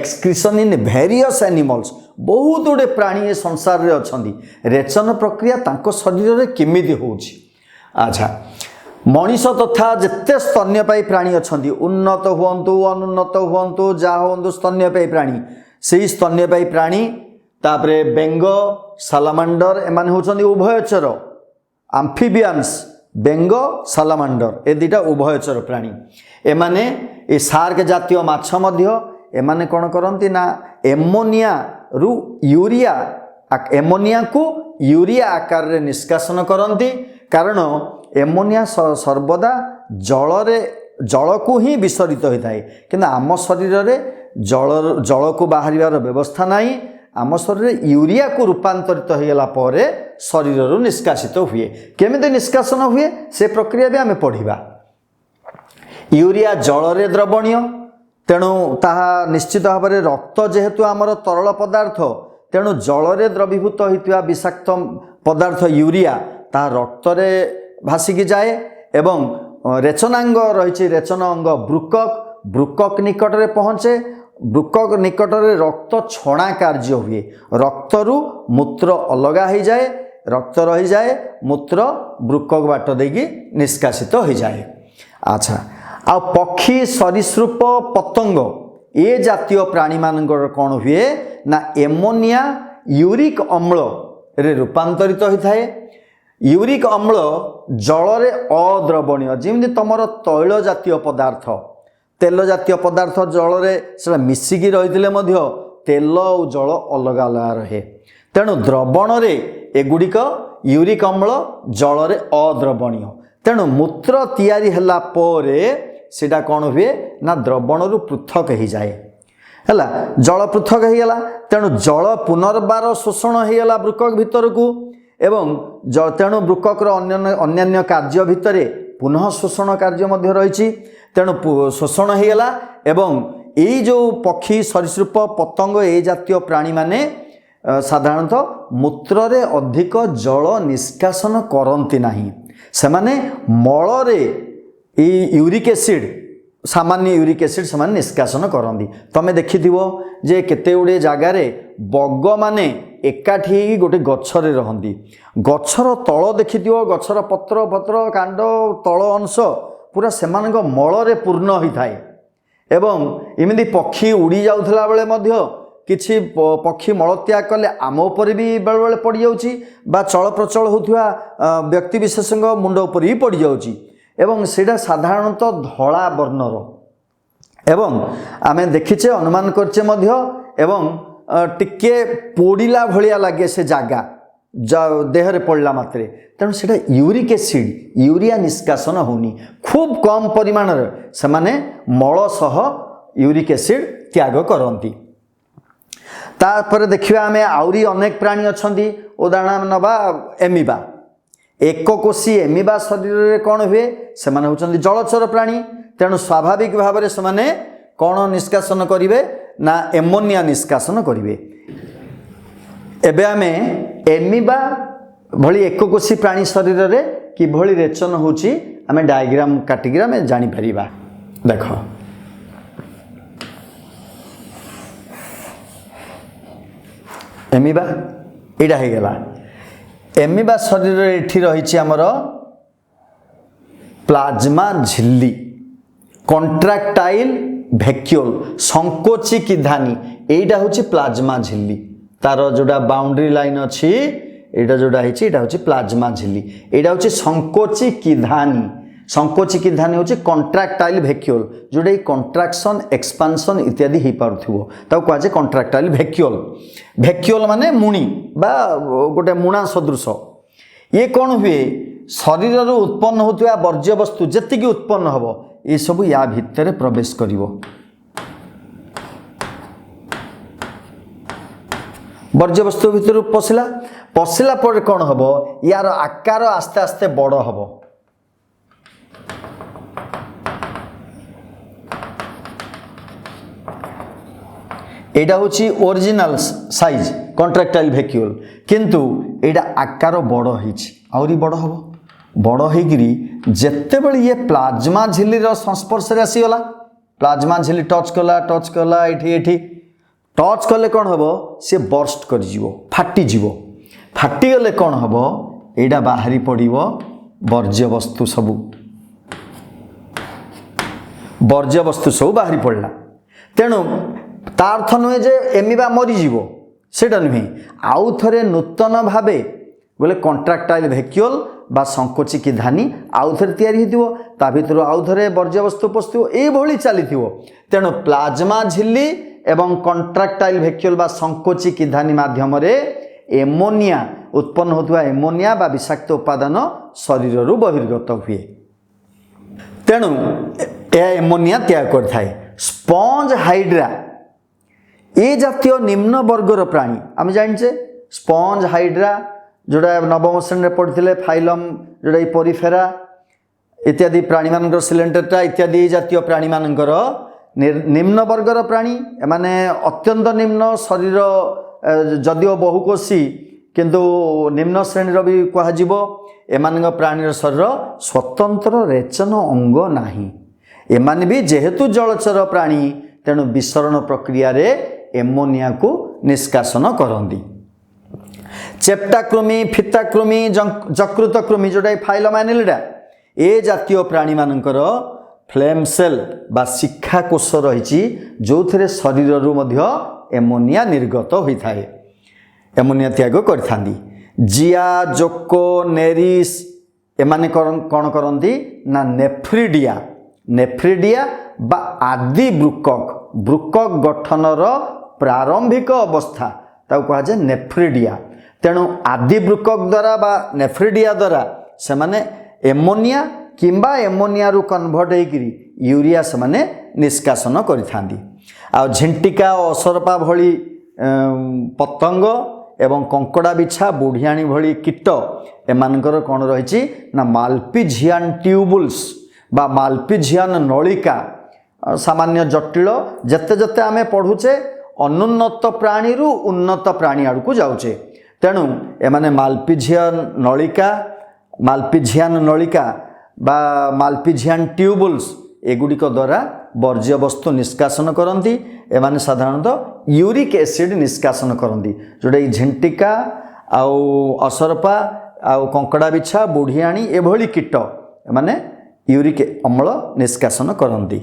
Excretion in various animals बहुत गुड़े प्राणी ए संसार रे अछंदी रेचन प्रक्रिया तांको शरीर रे केमिति होउछि। अच्छा मनीष तथा जिते स्तन्यपायी प्राणी अछंदी उन्नत हुअंतु अनुन्नत हुअंतु जा हुअंतु स्तन्यपायी प्राणी सेही स्तन्यपायी प्राणी तापरे बेंग सालामांडर एमाने होउछंदी उभयचर आम्फिबियंस बेंग सालामांडर ए दुटा उभयचर प्राणी एमाने ए शार्क जातीय माछ मध्य एमाने कोन करंती ना एमोनिया रु यूरिया एमोनिया को यूरिया आकार रे निष्कासन करंती कारण एमोनिया सर्वदा जल को ही विसरित होता है किंतु आम शरीर रे जल को बाहर व्यवस्था नहीं आम शरीर यूरिया को रूपांतरित होगला शरीर रु निष्कासित हुए केमिति निष्कासन हुए से प्रक्रिया भी आम पढ़ा। यूरिया जल रे द्रवणीय तेणु ताहा निश्चित भाव में रक्त जेहेतु आमर तरल पदार्थ तेणु जल रे द्रवीभूत होता विषाक्त पदार्थ यूरिया ता रक्त रे भासिकी जाए एवं रेचनांग रही रेचन अंग ब्रुकक निकट रे पहुँचे ब्रुकक निकट रे रक्त छणा कार्य हुए रक्त रु मूत्र अलगा हो जाए रक्त रही जाए मूत्र ब्रुकक बाट देगी निष्कासित हो जाए। अच्छा आ पक्षी सरीसृप पतंग ए जातीय प्राणी मानकर कौन हुए ना एमोनिया यूरिक अम्ल रे रूपांतरित होता है। यूरिक अम्ल जल रे अद्रवणीय जमी तुम तैल जातीय पदार्थ तेल जातीय पदार्थ जल रे से मिसिकी रही तेल और जल अलग अलग रहे तेणु द्रवण रे एगुड़िक यूरिक अम्ल जल रे अद्रवणीय तेणु मूत्र तैयारी हला परे सेटा कौन हुए ना द्रवण रु पृथक हो जाए है जल पृथक हो गला तेणु जल पुनर्बार शोषण हो गला ब्रुकक भीतर को एवं तेणु ब्रुकक अन्य कार्य भितर पुनः शोषण कार्य मध्य रही तेणु शोषण हो गला एवं यही जो पक्षी सरीसृप पतंग ए जातीय प्राणी माने साधारणतः मूत्र रे अधिक जल निष्कासन करती नहीं सेमाने मल रे यूरिक एसिड सामान्य यूरिक एसिड से निष्कासन करती तमें देखिथिबो जे केते गुडे जगार बग माने एकाठी गोटे गच्छरे रहंती गच्छर तल देखिथिबो गच्छर पत्र पत्र कांड तल अंश पूरा सेमानक मल रे पूर्ण होता है एवं एमती पक्षी उड़ी जाउथला बेले मध्य किछि पक्षी मलत्याग कले आम उपर भी बेले बेले पड़ जाउछि बा चल प्रचल होथुवा व्यक्ति विशेषज्ञ मुंड उपर भी पड़ जाउछि एवं सेटा साधारणतः धला वर्णर एवं आमे देखिचे अनुमान करचे मध्य एवं टिके पोड़िला भलिया लगे से जागा देहरे पड़ला मात्रे तेणु से यूरिक एसिड यूरिया निष्कासन होनी खूब कम परिमाण से माने मल सह यूरिक एसिड त्याग करती। तापर देखिए आम आउरी अनेक प्राणी अच्छी उदाहरण नवा एमिबा एक कोशी एमिबा शरीर में कौन हुए से होती जलचर प्राणी तेणु स्वाभाविक भाव में से कौन निष्कासन करेंगे ना एमोनिया निष्कासन करेंगे। एबे आमे एमिबा भली एक कोशी प्राणी शरीर रे किभली रेचन होची आमे डायग्राम काटिक आमे जानि परिबा। देख एमिबा एडा हे गेला एमिबा शरीर रे एठी रहिछि हमर प्लाज्मा झिल्ली कॉन्ट्रैक्टाइल वैक्यूल संकोची की धानी एटा होछि प्लाज्मा झिल्ली तार जोड़ा बाउंड्री लाइन अच्छी एटा जोड़ा है प्लाज्मा झिल्ली एटा हूँ संकोची की धानी हूँ कॉन्ट्रैक्टाइल वैक्यूल जोड़ा कॉन्ट्रैक्शन एक्सपांशन इत्यादि हो पार्थ्यो ताको कहुए कॉन्ट्रैक्टाइल वैक्यूल वैक्यूल माने मुणी बा गोटे मुणा सदृश ये कौन हुए शरीर उत्पन्न होता वर्ज्य वस्तु जेतिकी उत्पन्न हम ये सब या भितर प्रवेश करिवो वर्ज्य वस्तु भितर पशिला पर कौन हम यार आकार आस्ते आस्ते बड़ हम एटा होची ओरिजिनल साइज कॉन्ट्रैक्टाइल वैक्यूल किंतु एटा आकार बड़ होइछि आउरी बड़ हम बड़ होइगिरी जेतेबेले ये प्लाज्मा झिल्ली रो संस्पर्श रे आसीगला प्लाज्मा झिल्ली टच कला एठी टच कले कौन हम सी बर्स्ट कर फाटीज फाटीगले कौन हम यहाँ बाहरी पड़ वर्ज्य वस्तु सबू बाहरी पड़ला तेणु तार अर्थ नुहे जे एमिबा मरीज सेटा नुहे आउ थे नूतन भावे बोले कंट्राक्टाइल वैक्यूल बा संकोचिकी धानी आउ थे तैयारी ता भर आउ थे वर्ज्य वस्तु पशु ये चली तेणु प्लाज्मा झिल्ली एवं कंट्राक्टाइल वैक्यूल बा संकोचिकी धानी माध्यम एमोनिया उत्पन्न होता एमोनिया बा विषाक्त उपादान शरीर बहिर्गत हुए तेणु यह एमोनिया त्याग करथाए। स्पंज हाइड्रा ए जातीय निम्न वर्गर प्राणी आम जाने स्पंज हाइड्रा जोड़ा नवम श्रेणी में पढ़ते फाइलम जोड़ा परिफेरा इत्यादि प्राणी मान सिलेंडरटा इत्यादि जातीय प्राणी मानकर निम्न वर्गर प्राणी माने अत्यंत निम्न शरीर जदिओ बहुकोशी किंतु निम्न श्रेणी भी कह एमान प्राणी शरीर स्वतंत्र रेचन अंग नाही एमान भी जेहेतु जलचर प्राणी तेणु विसरण प्रक्रिया रे एमोनिया को निष्कासन करती। चेप्टाकृमि फिताकृमि जकृतकृमि जोटा फाइलमानिलिडा ए जातीय प्राणी मानकर फ्लेम सेल बा शिखा कोष रही जो थे शरीर मध्य एमोनिया निर्गत होता है एमोनिया त्याग करथांदी। जिया जोको नेरिस एमाने कौन करती ना नेफ्रिडिया बा आदि ब्रुकक गठनर प्रारंभिक अवस्था ताको कहा जाए नेफ्रिडिया तेणु आदि ब्रुकक द्वारा बा नेफ्रिडिया द्वारा से माने एमोनिया किंबा एमोनिया रु कन्वर्ट होकर यूरिया से माने निष्कासन करिथांदी। आ झिंटिका असरपा भली पतंग एवं कंकड़ा बिछा बुढ़ियाणी भली कीट एमानकर कौन रही ना माल्पिजियान ट्यूबुल्स बा माल्पिजियान नलिका सामान्य जटिल जेते जेते आमे पढ़ुचे अनुन्नत प्राणी रु उन्नत प्राणी आड़ को जाऊचे तेणु एमाने माल्पिजियान नलिका बा माल्पिजियान ट्यूबुल्स एगुड़िक द्वारा वर्ज्य वस्तु निष्कासन करती एमाने साधारणतः यूरिक एसिड निष्कासन करती जोटा झिंटिका आउ असरपा आउ कंकड़ा बिछा बुढ़ियाणी एभली कीट एमाने यूरिक अम्ल निष्कासन करती।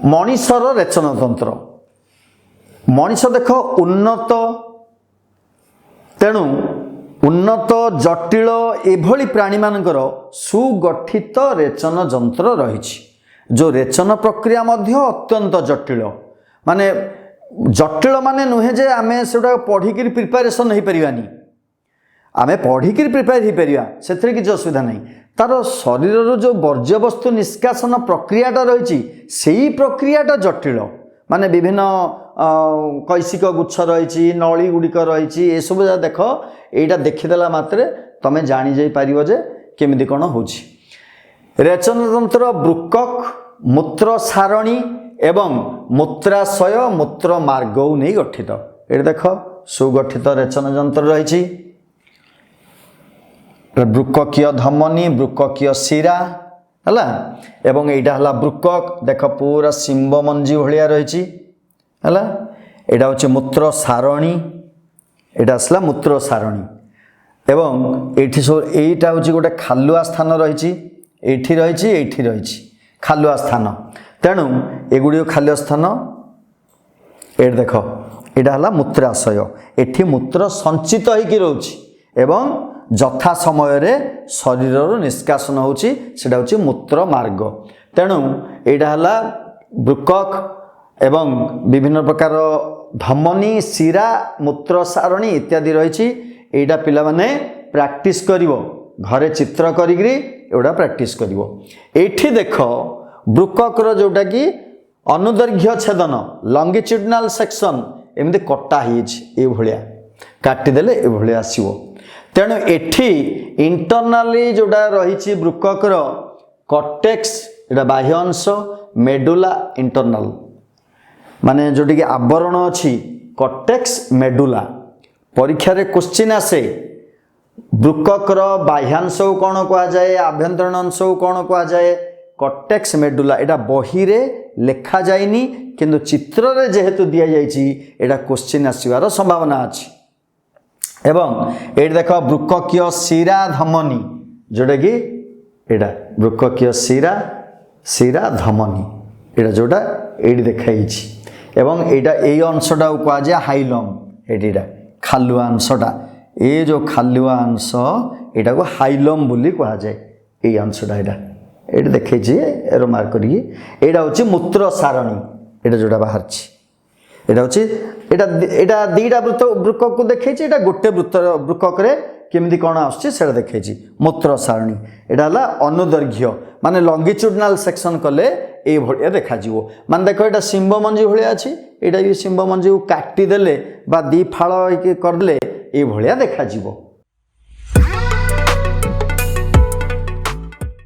मनीषर रेचन तंत्र मनीष देख उन्नत तेणु उन्नत जटिल एभली प्राणी मानकर सुगठित रेचन जंत्र रही जो रेचन प्रक्रिया मध्य अत्यंत जटिल माने जटिल माने नुहे जे आमे सेटा पढ़िकी प्रिपारेसन हो पारानी आमे पढ़िकी प्रिपेयर हो पारा से किसी असुविधा नहीं तार शरीर जो वर्ज्य वस्तु निष्कासन प्रक्रियाटा रही से प्रक्रियाटा जटिल माने विभिन्न कैसिक गुच्छ रही नली गुड़िक रही ये सब देख यहाँ देखीदेला मात्रे तमें जानी जाई पारिबो जे केमिति कौन हो रेचन तंत्र ब्रुकक मूत्र सारणी एवं मूत्राशय मूत्र मार्ग नहीं गठित ये देख सुगठित रेचन जंत्र रही ब्रुककीय धमनी ब्रुककीय शिरा है एवं यहाँ है ब्रुकक देख पूरा शिंब मंजी भाया रही है यहाँ हूँ मूत्र सारणी यहाँ आसला मूत्र सारणी एवं ये सब यहीटा हूँ गोटे खालुआ स्थान रही खालुआ स्थान तेणु एगुड़ी खालुआ स्थान ये देख यहाँ है मूत्राशय एठी मूत्र संचित होकर रोचे एवं जथा समय रे शरीर निष्कासन होची सेटा होची मूत्र मार्ग तेणु यहाँ है ब्रुकक एवं विभिन्न प्रकार धमनी शिरा मूत्र सारणी इत्यादि रही एटा पिला माने प्रैक्टिस करिवो घरे चित्र करिग्री एटा प्रैक्टिस करिवो एठी देख ब्रुकक रो जोटा कि अनुदैर्घ्य छेदन लंगिट्यूडनाल सेक्शन एमती कटा ए भलिया काटी देले ए भलिया आसीबो तेणु एठी इंटरनाली जोटा रही ब्रुकक रो कॉर्टेक्स एटा बाह्य अंश मेडुला इंटरनाल माने जोटी कि आवरण अच्छी कॉर्टेक्स मेडुला परीक्षा रे क्वेश्चन आसे ब्रुकक रो बाह्यांश कौन कह जाए आभ्यंतरण अंश कौन कह जाए कॉर्टेक्स मेडुला एटा बही रे लेखा जाइनी किंतु चित्र रे जेहेतु दिया जाइछि एटा क्वेश्चन आसीबार संभावना अछि। एवं एट देख वृक्ककीय शिरा धमनी जोटा कि एटा वृक्ककीय शिरा धमनी एटा जोटा एट देखाइछि एवं एटा एई अंशटा कह जाय हाइलम एटा खालुआ अंशटा ए जो खालुआ अंश एटा को हाइलम बोली कह जाय एई अंशटा एटा देखाइछि एरो मार्क करिए एटा होछि मूत्र सारणी एटा जोटा बाहरछि एटा होछि एटा दीटा वृक्क को देखाइछि एटा गोटे वृक्कक रे केमिति कोन आछछि सेटा देखाइछि मूत्र सारणी एटा हला अनुदैर्घ्य माने लॉन्गिट्यूडिनल सेक्शन कले ए भलिया देखा जिवो माने देखो एटा सिंह मंजी भलिया अछि एटा ये सिंह मंजी को काटी देले बा दी फाळ कर देले ए भलिया देखा जिवो।